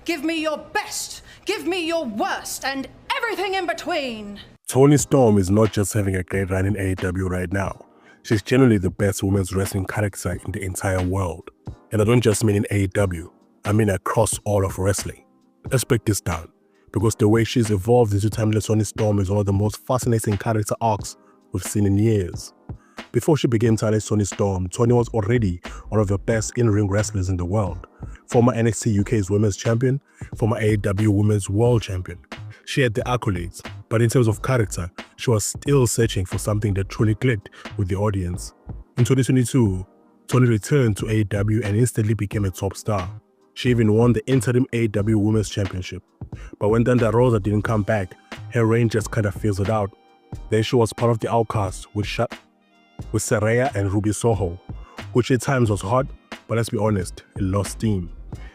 Give me your best, give me your worst, and everything in between. Toni Storm is not just having a great run in AEW right now. She's generally the best women's wrestling character in the entire world. And I don't just mean in AEW, I mean across all of wrestling. Let's break this down, because the way she's evolved into timeless Toni Storm is one of the most fascinating character arcs we've seen in years. Before she became timeless Toni Storm, Toni was already one of the best in-ring wrestlers in the world. Former NXT UK's Women's Champion, former AEW Women's World Champion. She had the accolades, but in terms of character, she was still searching for something that truly clicked with the audience. In 2022, Toni returned to AEW and instantly became a top star. She even won the interim AEW Women's Championship. But when Thunder Rosa didn't come back, her reign just kind of fizzled out. Then she was part of the Outcasts with Saraya and Ruby Soho, which at times was hot, but let's be honest, it lost steam.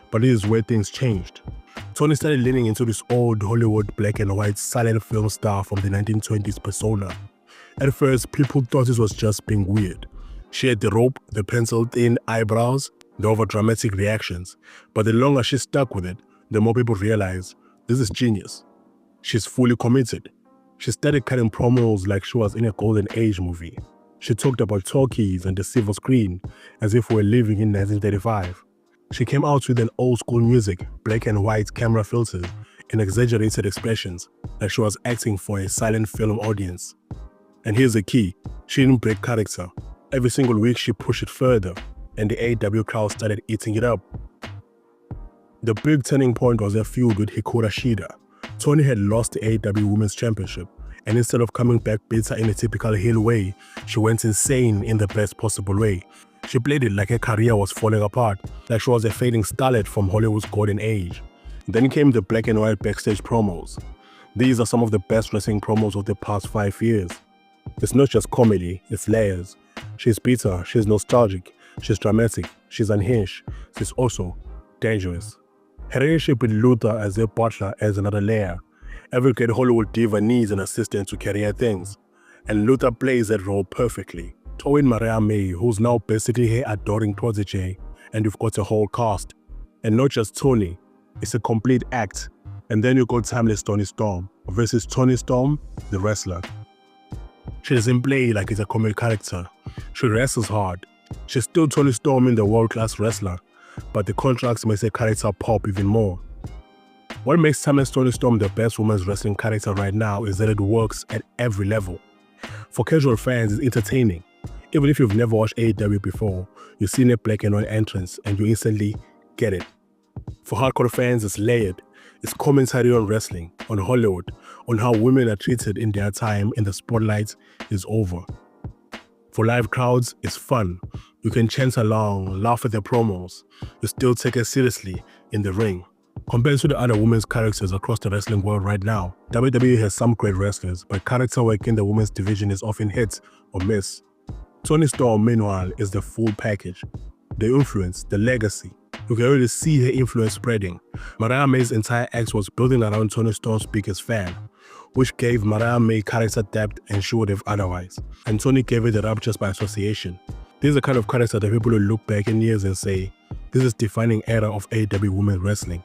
But this is where things changed. Toni started leaning into this old Hollywood black and white silent film star from the 1920s persona. At first, people thought this was just being weird. She had the rope, the pencil-thin eyebrows, the over-dramatic reactions. But the longer she stuck with it, the more people realized this is genius. She's fully committed. She started cutting promos like she was in a golden age movie. She talked about talkies and the silver screen as if we were living in 1935. She came out with an old school music, black and white camera filters, and exaggerated expressions like she was acting for a silent film audience. And here's the key, she didn't break character. Every single week she pushed it further, and the AEW crowd started eating it up. The big turning point was a feud with Hikaru Shida. Toni had lost the AEW Women's Championship, and instead of coming back bitter in a typical heel way, she went insane in the best possible way. She played it like her career was falling apart, like she was a fading starlet from Hollywood's golden age. Then came the black and white backstage promos. These are some of the best wrestling promos of the past 5 years. It's not just comedy, it's layers. She's bitter, she's nostalgic, she's dramatic, she's unhinged, she's also dangerous. Her relationship with Luther as their butler adds another layer. Every great Hollywood diva needs an assistant to carry her things, and Luther plays that role perfectly. Throw in Mariah May, who's now basically her adoring protege, and you've got a whole cast. And not just Toni, it's a complete act. And then you got timeless Toni Storm versus Toni Storm, the wrestler. She doesn't play like it's a comic character. She wrestles hard. She's still Toni Storm in the world-class wrestler, but the contracts makes her character pop even more. What makes timeless Toni Storm the best women's wrestling character right now is that it works at every level. For casual fans, it's entertaining. Even if you've never watched AEW before, you've seen a black and white entrance and you instantly get it. For hardcore fans, it's layered. It's commentary on wrestling, on Hollywood, on how women are treated in their time in the spotlight is over. For live crowds, it's fun. You can chant along, laugh at their promos. You still take it seriously in the ring. Compared to the other women's characters across the wrestling world right now, WWE has some great wrestlers, but character work in the women's division is often hit or miss. Toni Storm, meanwhile, is the full package. The influence, the legacy. You can already see her influence spreading. Mariah May's entire act was building around Toni Storm's biggest fan, which gave Mariah May character depth and she would have otherwise. And Toni gave it the rap just by association. This is the kind of character that people will look back in years and say, this is defining era of AEW women's wrestling.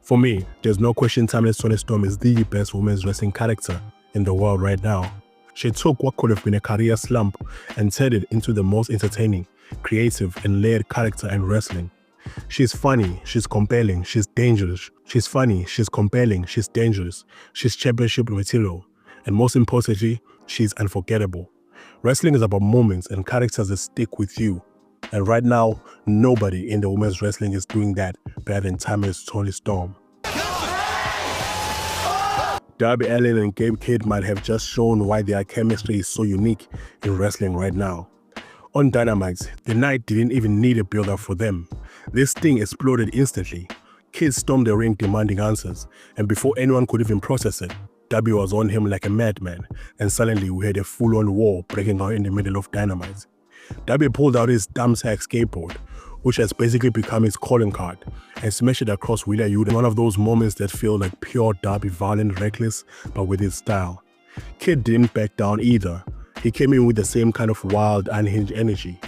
For me, there's no question timeless Toni Storm is the best women's wrestling character in the world right now. She took what could have been a career slump and turned it into the most entertaining, creative, and layered character in wrestling. She's funny, she's compelling, she's dangerous. She's funny, she's compelling, she's dangerous. She's championship material. And most importantly, she's unforgettable. Wrestling is about moments and characters that stick with you. And right now, nobody in the women's wrestling is doing that better than timeless Toni Storm. Darby Allin and Gabe Kidd might have just shown why their chemistry is so unique in wrestling right now. On Dynamite, the night didn't even need a build-up for them. This thing exploded instantly. Kidd stormed the ring demanding answers, and before anyone could even process it, Darby was on him like a madman, and suddenly we had a full-on war breaking out in the middle of Dynamite. Darby pulled out his thumbtack skateboard, which has basically become his calling card, and smashed it across Wheeler Yuta in one of those moments that feel like pure Darby, violent, reckless, but with his style. Kidd didn't back down either. He came in with the same kind of wild, unhinged energy,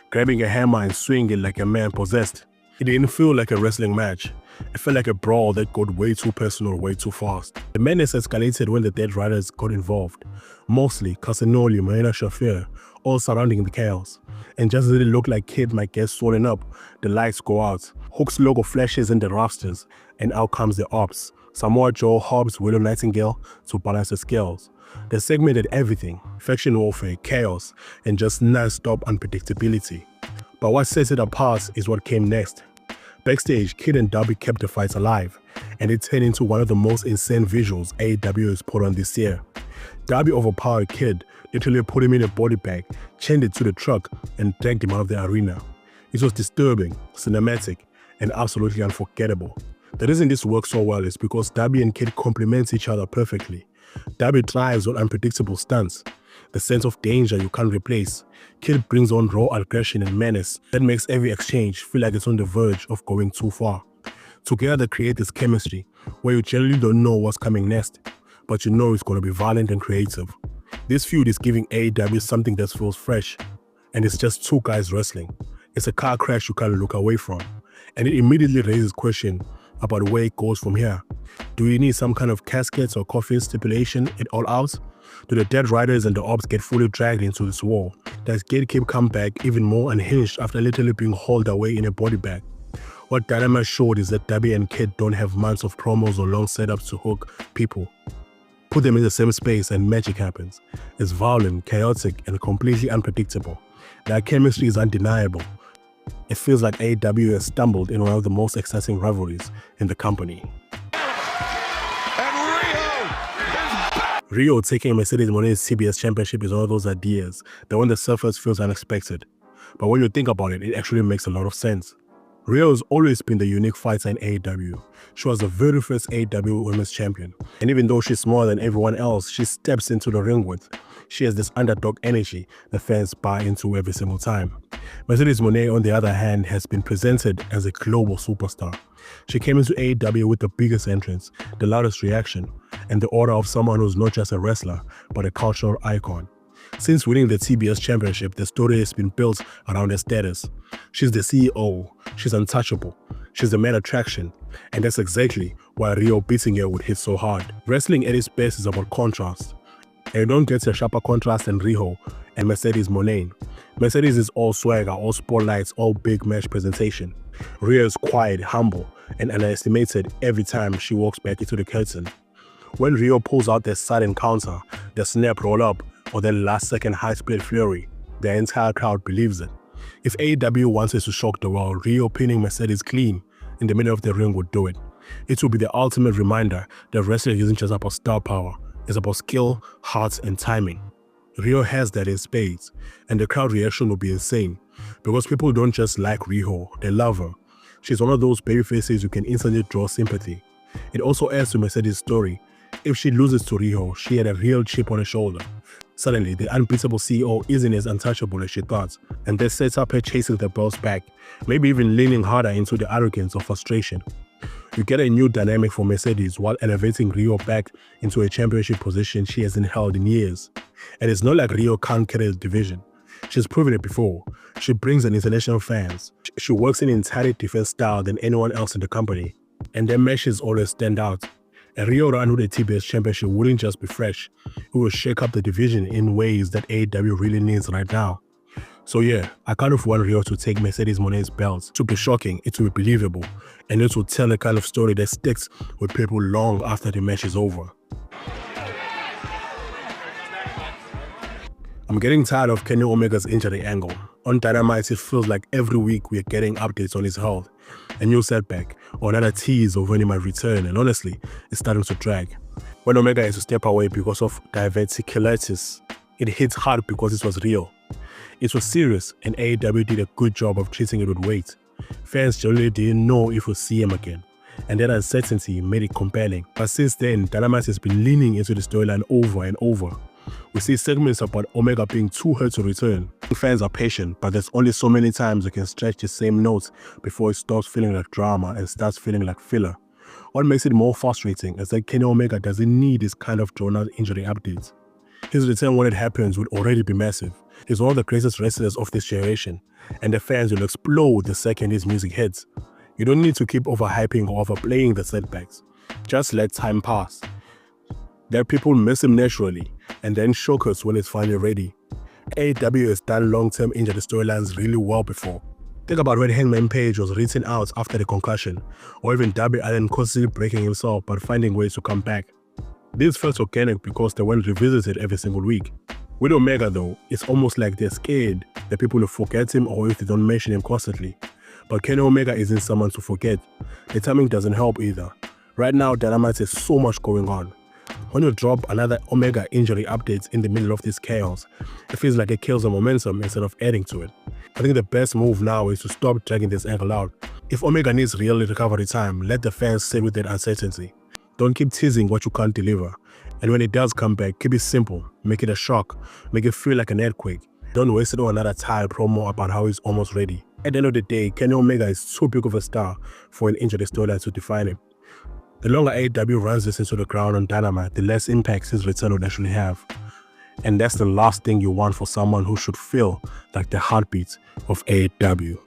grabbing a hammer and swinging it like a man possessed. It didn't feel like a wrestling match. It felt like a brawl that got way too personal way too fast. The madness escalated when the Dead Riders got involved. Mostly Casanoli, Marina Shafir, all surrounding the chaos. And just as it looked like Kidd might get swollen up, the lights go out. Hook's logo flashes in the rafters, and out comes the ops. Samoa Joe, Hobbs, Willow Nightingale to balance the scales. The segment had everything: faction warfare, chaos, and just non-stop unpredictability. But what sets it apart is what came next. Backstage, Kidd and Darby kept the fights alive, and it turned into one of the most insane visuals AEW has put on this year. Darby overpowered Kidd, literally put him in a body bag, chained it to the truck, and dragged him out of the arena. It was disturbing, cinematic, and absolutely unforgettable. The reason this works so well is because Darby and Kidd complement each other perfectly. Darby thrives on unpredictable stunts, the sense of danger you can't replace. Kidd brings on raw aggression and menace that makes every exchange feel like it's on the verge of going too far. Together they create this chemistry where you generally don't know what's coming next, but you know it's going to be violent and creative. This feud is giving AEW something that feels fresh, and it's just two guys wrestling. It's a car crash you can't look away from, and it immediately raises questions about where it goes from here. Do you need some kind of caskets or coffin stipulation at All Out? Do the Dead Riders and the Ops get fully dragged into this war? Does Gabe Kidd come back even more unhinged after literally being hauled away in a body bag? What Dynamite showed is that Darby and Kidd don't have months of promos or long setups to hook people. Put them in the same space and magic happens. It's violent, chaotic, and completely unpredictable. Their chemistry is undeniable. It feels like AEW has stumbled in one of the most exciting rivalries in the company. Riho taking Mercedes Mone's CBS Championship is one of those ideas that on the surface feels unexpected, but when you think about it, it actually makes a lot of sense. Riho has always been the unique fighter in AEW. She was the very first AEW Women's Champion, and even though she's smaller than everyone else she steps into the ring with, she has this underdog energy the fans buy into every single time. Mercedes Moné, on the other hand, has been presented as a global superstar. She came into AEW with the biggest entrance, the loudest reaction, and the aura of someone who's not just a wrestler, but a cultural icon. Since winning the TBS Championship, the story has been built around her status. She's the CEO, she's untouchable, she's the main attraction, and that's exactly why Riho beating her would hit so hard. Wrestling at its best is about contrast, and you don't get a sharper contrast than Riho and Mercedes Moné. Mercedes is all swagger, all spotlights, all big match presentation. Riho is quiet, humble, and underestimated every time she walks back into the curtain. When Riho pulls out their sudden counter, the snap roll up, or their last second high-speed flurry, the entire crowd believes it. If AEW wanted to shock the world, Riho pinning Mercedes clean in the middle of the ring would do it. It would be the ultimate reminder that wrestling isn't just about star power, it's about skill, heart, and timing. Riho has that in spades, and the crowd reaction will be insane, because people don't just like Riho, they love her. She's one of those babyfaces who can instantly draw sympathy. It also adds to Mercedes' story. If she loses to Riho, she had a real chip on her shoulder. Suddenly, the unbeatable CEO isn't as untouchable as she thought, and this sets up her chasing the belts back, maybe even leaning harder into the arrogance or frustration. You get a new dynamic for Mercedes while elevating Riho back into a championship position she hasn't held in years. And it's not like Riho can't carry the division. She's proven it before. She brings in international fans. She works in an entirely different style than anyone else in the company, and their matches always stand out. A Riho run with the TBS Championship wouldn't just be fresh, it will shake up the division in ways that AEW really needs right now. So yeah, I kind of want Riho to take Mercedes Moné's belt. To be shocking, it will be believable, and it will tell a kind of story that sticks with people long after the match is over. I'm getting tired of Kenny Omega's injury angle. On Dynamite, it feels like every week we're getting updates on his health, a new setback, or another tease of when he might return, and honestly, it's starting to drag. When Omega had to step away because of diverticulitis, it hit hard because it was real. It was serious, and AEW did a good job of treating it with weight. Fans generally didn't know if we'll see him again, and that uncertainty made it compelling. But since then, Dynamite has been leaning into the storyline over and over. We see segments about Omega being too hurt to return. Fans are patient, but there's only so many times you can stretch the same notes before it stops feeling like drama and starts feeling like filler. What makes it more frustrating is that Kenny Omega doesn't need this kind of drawn-out injury updates. His return when it happens would already be massive. He's one of the greatest wrestlers of this generation, and the fans will explode the second his music hits. You don't need to keep overhyping or overplaying the setbacks. Just let time pass. Let people miss him naturally, and then shock us when it's finally ready. AEW has done long-term injury storylines really well before. Think about when Hangman Page was written out after the concussion, or even Darby Allin constantly breaking himself but finding ways to come back. This felt organic because they weren't revisited every single week. With Omega though, it's almost like they're scared that people will forget him or if they don't mention him constantly. But Kenny Omega isn't someone to forget. The timing doesn't help either. Right now, Dynamite has so much going on. When you drop another Omega injury update in the middle of this chaos, it feels like it kills the momentum instead of adding to it. I think the best move now is to stop dragging this angle out. If Omega needs real recovery time, let the fans sit with that uncertainty. Don't keep teasing what you can't deliver. And when it does come back, keep it simple. Make it a shock. Make it feel like an earthquake. Don't waste it on another tired promo about how he's almost ready. At the end of the day, Kenny Omega is too big of a star for an injury storyline to define him. The longer AEW runs this into the ground on Dynamite, the less impact his return would actually have. And that's the last thing you want for someone who should feel like the heartbeat of AEW.